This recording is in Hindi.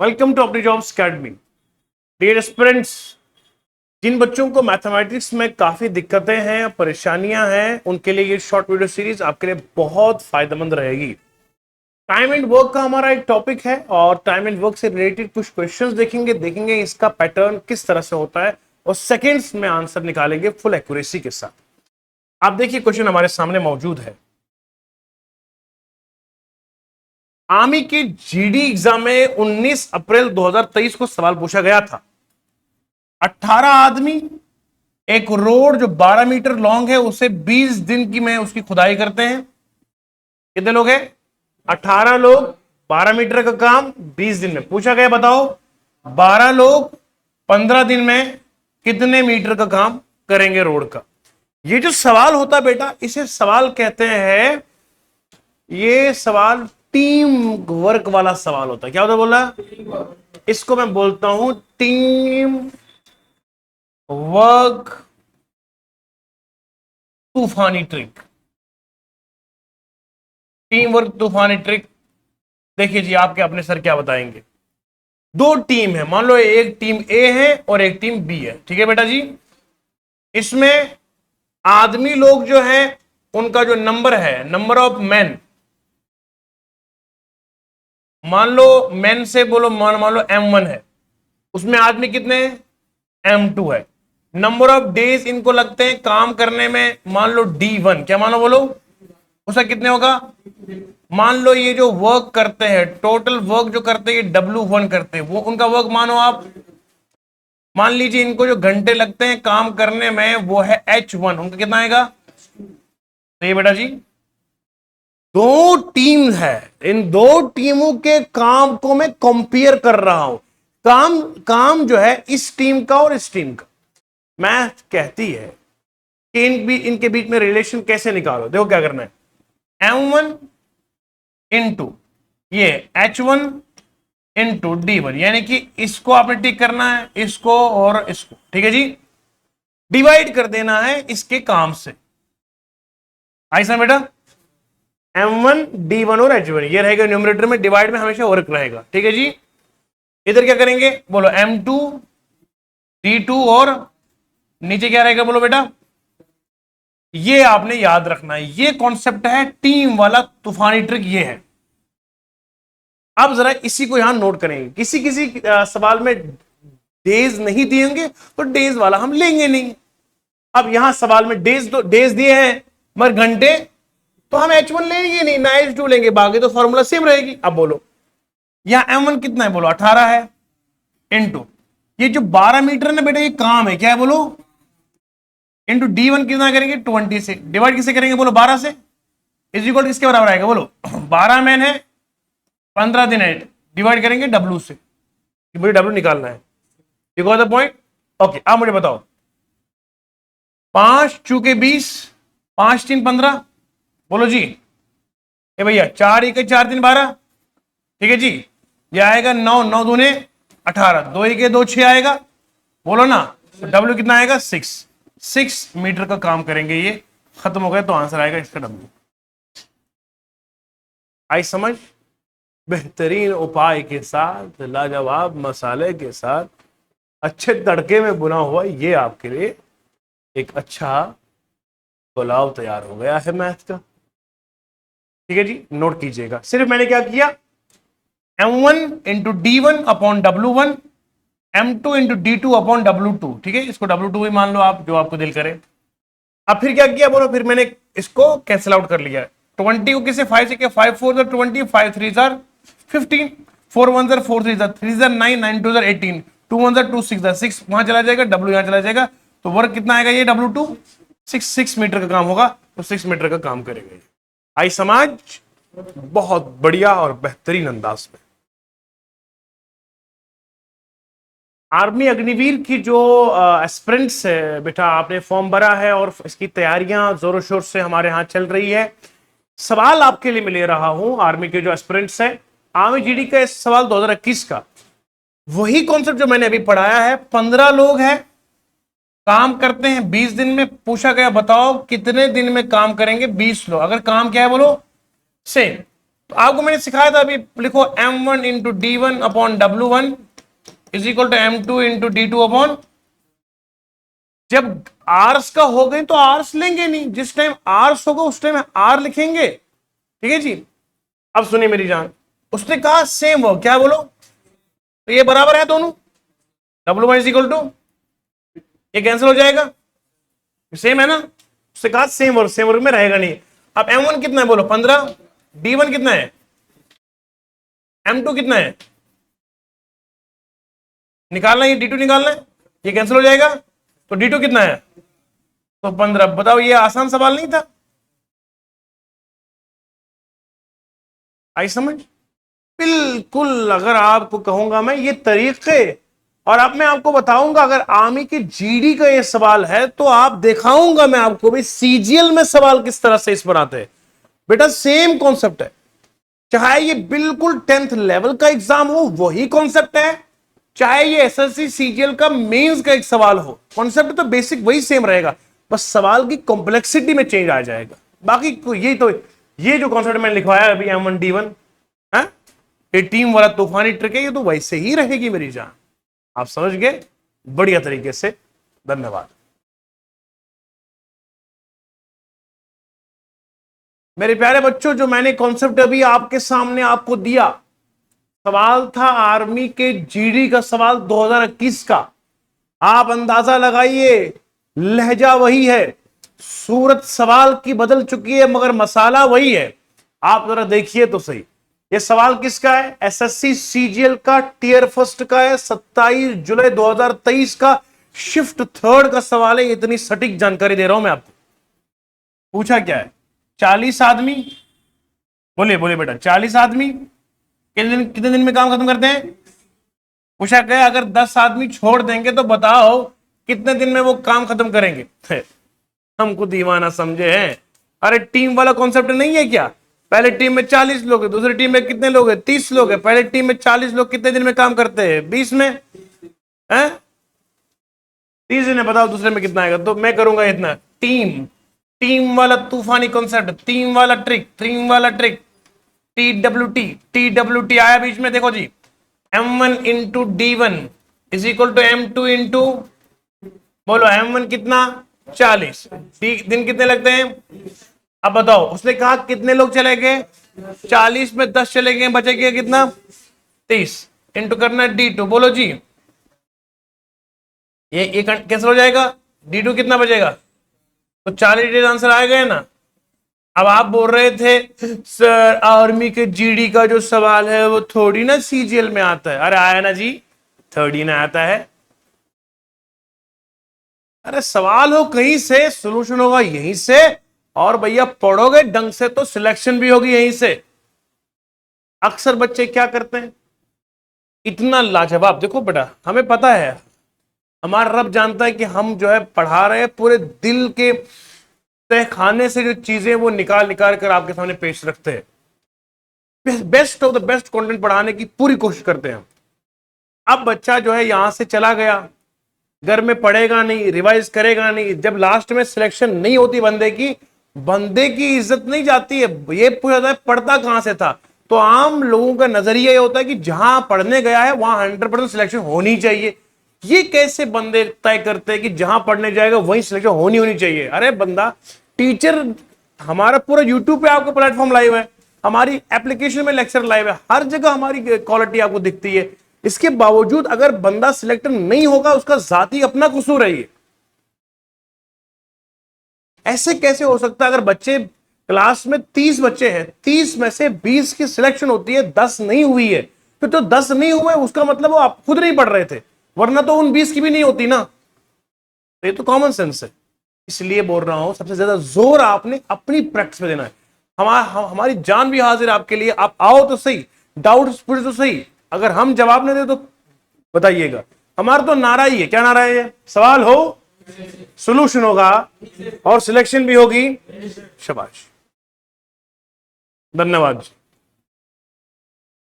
वेलकम टू अपनी जॉब्स अकेडमी। डियर एस्पिरेंट्स, जिन बच्चों को मैथमेटिक्स में काफी दिक्कतें हैं, परेशानियां हैं, उनके लिए ये शॉर्ट वीडियो सीरीज आपके लिए बहुत फायदेमंद रहेगी। टाइम एंड वर्क का हमारा एक टॉपिक है और टाइम एंड वर्क से रिलेटेड कुछ क्वेश्चंस देखेंगे इसका पैटर्न किस तरह से होता है और सेकेंड्स में आंसर निकालेंगे फुल एक्यूरेसी के साथ। आप देखिए, क्वेश्चन हमारे सामने मौजूद है। आर्मी के जीडी एग्जाम में 19 अप्रैल 2023 को सवाल पूछा गया था। 18 आदमी एक रोड जो 12 मीटर लॉन्ग है उसे 20 दिन की में उसकी खुदाई करते हैं। कितने लोग हैं? 18 लोग, 12 मीटर का काम 20 दिन में। पूछा गया, बताओ 12 लोग 15 दिन में कितने मीटर का काम करेंगे रोड का। ये जो सवाल होता है बेटा, इसे सवाल कहते हैं, ये सवाल टीम वर्क वाला सवाल होता है। क्या होता है बोला? इसको मैं बोलता हूं टीम वर्क तूफानी ट्रिक। टीम वर्क तूफानी ट्रिक। देखिए जी, आपके अपने सर क्या बताएंगे। दो टीम है, मान लो एक टीम ए है और एक टीम बी है, ठीक है बेटा जी। इसमें आदमी लोग जो है उनका जो नंबर है, नंबर ऑफ मैन, मान लो मैन से बोलो, मान लो M1 है, उसमें आदमी कितने हैं? M2 है। नंबर ऑफ डेज इनको लगते हैं काम करने में, मान लो D1। क्या मानो बोलो, उसका कितने होगा? मान लो ये जो वर्क करते हैं, टोटल वर्क जो करते हैं W1 करते हैं, वो उनका वर्क मानो आप। मान लीजिए इनको जो घंटे लगते हैं काम करने में वो है H1, उनका कितना आएगा? तो ये बेटा जी दो टीम है, इन दो टीमों के काम को मैं कंपेयर कर रहा हूं। काम जो है इस टीम का और इस टीम का। मैथ कहती है कि इनके बीच में रिलेशन कैसे निकालो। देखो क्या करना है, M1 इंटू ये H1 इंटू D1, यानी कि इसको आपने टिक करना है, इसको और इसको, ठीक है जी। डिवाइड कर देना है इसके काम से। ऐसा बेटा M1 D1 और H1 ये रहेगा न्यूमरेटर में, डिवाइड में हमेशा वर्क रहेगा, ठीक है जी। इधर क्या करेंगे बोलो, M2 D2 और नीचे क्या रहेगा बोलो बेटा। ये आपने याद रखना है, ये कॉन्सेप्ट है टीम वाला तूफानी ट्रिक, ये है। अब जरा इसी को यहां नोट करेंगे। किसी किसी सवाल में डेज नहीं दिएंगे तो डेज वाला हम लेंगे नहीं। अब यहां सवाल में डेज दिए हैं मगर घंटे, तो हम H1 लेंगे नहीं, ना H2 लेंगे, बाकी तो फॉर्मूला सेम रहेगी। अब बोलो यहां M1 कितना है बोलो, 18 है, इंटू ये जो 12 मीटर ना बेटा, ये काम है, क्या है बोलो, इंटू D1 कितना करेंगे 20 से, डिवाइड किसे करेंगे बोलो 12 से, इज इक्वल किसके बराबर आएगा बोलो 12 मैन है 15 दिन है, डिवाइड करेंगे W से, मुझे W निकालना है। You got the point? Okay, अब मुझे बताओ 5 चूके 20, 5 3 15, बोलो जी। ए भैया 4 1 4 3 12, ठीक है जी। ये आएगा 9 9 दूने 18, 2 1 2 6 आएगा, बोलो ना। W कितना आएगा 6 मीटर का काम करेंगे। ये खत्म हो गया तो आंसर आएगा इसका W। आई समझ? बेहतरीन उपाय के साथ, लाजवाब मसाले के साथ, अच्छे तड़के में बुना हुआ ये आपके लिए एक अच्छा पुलाव तैयार हो गया है मैथ का, ठीक है जी। नोट कीजिएगा, सिर्फ मैंने क्या किया, M1 into D1 upon W1, M2 into D2 upon W2, ठीक है। इसको W2 ही मान लो आप, जो आपको दिल करे। अब फिर क्या किया बोलो, फिर मैंने इसको कैंसिल आउट कर लिया। 20 को किसे 5 से किया, 5 4 20, 5 3 15, 4 1 4 3 3 9 9 2 18, 2 1 2 6 6 वहां चला जाएगा, W यहां चला जाएगा, तो वर्क कितना आएगा ये W2 6 मीटर का काम होगा, तो 6 मीटर का काम करेगा। आई समझ? बहुत बढ़िया और बेहतरीन अंदाज में। आर्मी अग्निवीर की जो एस्पिरेंट्स है बेटा, आपने फॉर्म भरा है और इसकी तैयारियां जोरों शोर से हमारे यहां चल रही है। सवाल आपके लिए मैं ले रहा हूं, आर्मी के जो एस्पिरेंट्स है, आर्मी जीडी का इस सवाल 2021 का वही कॉन्सेप्ट जो मैंने अभी पढ़ाया है। 15 लोग हैं, काम करते हैं 20 दिन में। पूछा गया बताओ कितने दिन में काम करेंगे 20 लोग। अगर काम क्या है बोलो सेम, तो आपको मैंने सिखाया था अभी, लिखो m1 into D one upon W1 is equal to m2 into D2 upon, जब आर्स का हो गए तो आर्स लेंगे नहीं, जिस टाइम आर्स होगा उस टाइम आर लिखेंगे, ठीक है जी। अब सुनिए मेरी जान, उसने कहा सेम वर्क, क्या बोलो, तो ये बराबर है दोनों, W1 इज इक्वल टू, ये कैंसिल हो जाएगा, सेम है ना, उससे कहा सेम वर्क, सेम वर्क में रहेगा नहीं। अब M1 कितना है बोलो 15, D1 कितना है, M2 कितना है, निकालना है, ये D2 निकालना है, ये कैंसिल हो जाएगा, तो D2 कितना है, तो 15। बताओ ये आसान सवाल नहीं था, आई समझ, बिल्कुल। अगर आपको कहूंगा मैं ये तरीके, और अब मैं आपको बताऊंगा अगर आर्मी के जीडी का ये सवाल है तो आप दिखाऊंगा मैं आपको भी सीजीएल में सवाल किस तरह से इस पर आते हैं। बेटा सेम कॉन्सेप्ट है, चाहे ये बिल्कुल 10th लेवल का एग्जाम हो वही कॉन्सेप्ट है, चाहे ये एसएससी सीजीएल का मेंस का एक सवाल हो, कॉन्सेप्ट तो बेसिक वही सेम रहेगा, बस सवाल की कॉम्प्लेक्सिटी में चेंज आ जाएगा। बाकी ये तो ये जो कॉन्सेप्ट मैंने लिखवाया अभी M1 D1 है, ये टीम वाला तूफानी ट्रिक है, ये तो वैसे ही रहेगी मेरी जान, आप समझ गए बढ़िया तरीके से। धन्यवाद। मेरे प्यारे बच्चों, जो मैंने कॉन्सेप्ट अभी आपके सामने आपको दिया, सवाल था आर्मी के जीडी का सवाल 2021 का, आप अंदाजा लगाइए, लहजा वही है, सूरत सवाल की बदल चुकी है मगर मसाला वही है। आप जरा देखिए तो सही, ये सवाल किसका है, एसएससी सीजीएल का टियर फर्स्ट का है, 27 जुलाई 2023 का शिफ्ट 3rd का सवाल है। इतनी सटीक जानकारी दे रहा हूं मैं आपको। पूछा क्या है, 40 आदमी, बोलिए बोलिए बेटा, 40 आदमी कितने दिन में काम खत्म करते हैं। पूछा गया अगर 10 आदमी छोड़ देंगे तो बताओ कितने दिन में वो काम खत्म करेंगे। हमको दीवाना समझे हैं, अरे टीम वाला कॉन्सेप्ट नहीं है क्या, पहले टीम में 40 लोग है, दूसरी टीम में कितने लोग हैं, 30 लोग हैं, पहले टीम में 40 लोग कितने दिन में काम करते हैं, 20 में हैं, 30 दिन में, बताओ दूसरे में कितना आएगा, तो मैं करूंगा इतना। टीम वाला तूफानी कॉन्सेप्ट, टीम वाला ट्रिक, TWT आया बीच में, देखो जी, M1 into D1 is equal to M2 into, बोलो M1 कितना 40, दिन कितने लगते हैं। अब बताओ उसने कहा कितने लोग चले गए, 40 में 10 चले गए, बचेगा कितना 30, इंटू करना D2, बोलो जी, ये कैंसिल हो जाएगा, D2 कितना बचेगा, तो 40 आंसर आ गए ना। अब आप बोल रहे थे सर आर्मी के जीडी का जो सवाल है वो थोड़ी ना सीजीएल में आता है, अरे आया ना जी, थोड़ी ना आता है, अरे सवाल हो कहीं से, सॉल्यूशन होगा यहीं से, और भैया पढ़ोगे ढंग से तो सिलेक्शन भी होगी यहीं से। अक्सर बच्चे क्या करते हैं, इतना लाजवाब, देखो बेटा हमें पता है, हमारा रब जानता है कि हम जो है पढ़ा रहे हैं पूरे दिल के तहखाने से, जो चीजें वो निकाल निकाल कर आपके सामने पेश रखते हैं, best of the best content पढ़ाने की पूरी कोशिश करते हैं। अब बच्चा जो है यहां से चला गया, घर में पढ़ेगा नहीं, रिवाइज करेगा नहीं, जब लास्ट में सिलेक्शन नहीं होती बंदे की इज्जत नहीं जाती है, ये पूछा जाता है पढ़ता कहां से था, तो आम लोगों का नजरिया ये होता है कि जहां पढ़ने गया है वहां 100% सिलेक्शन होनी चाहिए। ये कैसे बंदे तय करते हैं कि जहां पढ़ने जाएगा वहीं सिलेक्शन होनी चाहिए। अरे बंदा, टीचर हमारा पूरा यूट्यूब पे आपको प्लेटफॉर्म लाइव है, हमारी एप्लीकेशन में लेक्चर लाइव है, हर जगह हमारी क्वालिटी आपको दिखती है, इसके बावजूद अगर बंदा सिलेक्ट नहीं होगा उसका जाती अपना कसूर है। ऐसे कैसे हो सकता है, अगर बच्चे क्लास में 30 बच्चे हैं, 30 में से 20 की सिलेक्शन होती है, 10 नहीं हुई है, फिर तो 10 नहीं हुए उसका मतलब वो आप खुद नहीं पढ़ रहे थे, वरना तो उन 20 की भी नहीं होती ना। ये तो कॉमन सेंस है, इसलिए बोल रहा हूं सबसे ज्यादा जोर आपने अपनी प्रैक्टिस पे देना है। हमारी जान भी हाजिर है आपके लिए, आप आओ तो सही, डाउट्स पूछे तो सही, अगर हम जवाब नहीं दे तो बताइएगा। हमारा तो नारा ही है, क्या नारा है, सवाल हो सॉल्यूशन होगा और सिलेक्शन भी होगी। शाबाश, धन्यवाद।